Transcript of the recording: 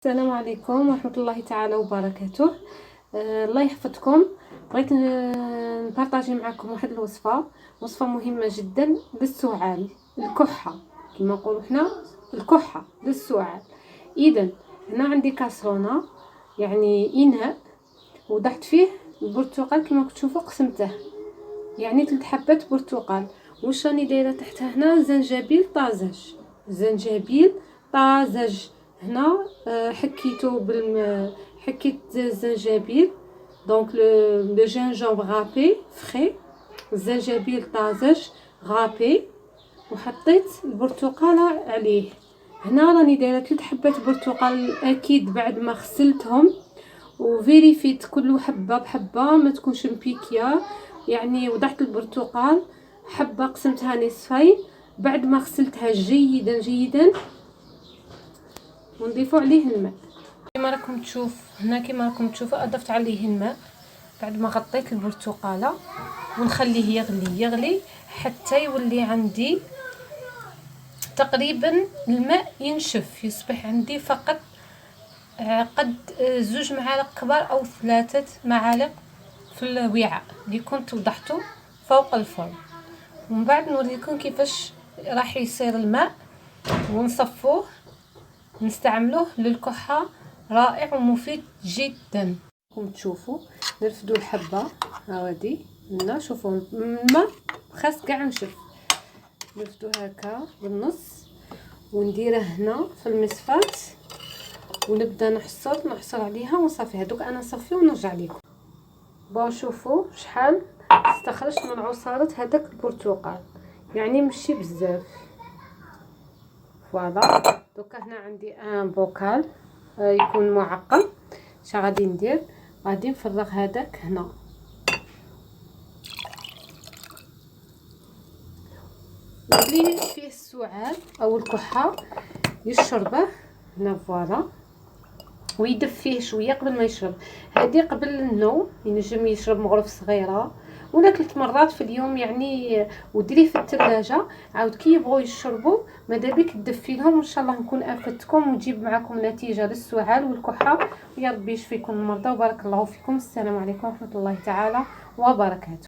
السلام عليكم ورحمة الله تعالى وبركاته. الله يحفظكم. بغيت نبارطاجي معكم واحد وصفة مهمة جدا للسعال، الكحة كما نقولوا حنا، الكحة للسعال. اذا هنا عندي كاسرونه، يعني اناء، وضعت فيه البرتقال كما كتشوفوا، قسمته يعني 3 حبات برتقال. واش راني دايره تحتها هنا؟ زنجبيل طازج. هنا حكيته حكيت الزنجبيل، دونك لو جينجومبر غابي فري، الزنجبيل طازج غابي، وحطيت البرتقاله عليه. هنا راني دايره 3 حبات برتقال، اكيد بعد ما غسلتهم وفيريفيت كل حبه بحبه ما تكونش مبيكيه. يعني وضعت البرتقال حبه قسمتها نصفين بعد ما غسلتها جيدا ونضيف عليه الماء كما راكم تشوفوا. اضفت عليه الماء بعد ما غطيت البرتقاله، ونخليه يغلي حتى يولي عندي تقريبا الماء ينشف، يصبح عندي فقط قد 2 معالق كبار او 3 معالق في الوعاء اللي كنت وضعته فوق الفرن. ومن بعد نوريكم كيفاش راح يصير الماء ونصفوه نستعملوه للكحة. رائع ومفيد جدا. راكم تشوفوا نرفدوا الحبه هاودي هنا، شوفوا الماء خاص كاع نشف، نرفدوه هكا بالنص ونديره هنا في المصفاة ونبدا نحصر عليها ونصفيها. دوك انا نصفي ونرجع لكم. بون شوفوا شحال استخرجت من عصاره هذاك البرتقال، يعني ماشي بزاف. فوالا دوكا هنا عندي ان بوكال يكون معقم. اش غادي ندير؟ غادي نفرغ هذاك هنا، اللي فيه السعال او الكحه يشربه هنا. فوالا ويدفيه شويه قبل ما يشرب. هذه قبل النوم ينجم يشرب مغرف صغيره ولا 3 مرات في اليوم يعني، وديريه في الثلاجه. عاود كي يبغوا يشربوا ماذا بك تدفي لهم. ان شاء الله نكون افدتكم وتجيب معكم نتيجه للسعال والكحه، ويا ربي يشفيكم المرضى وبارك الله فيكم. السلام عليكم ورحمه الله تعالى وبركاته.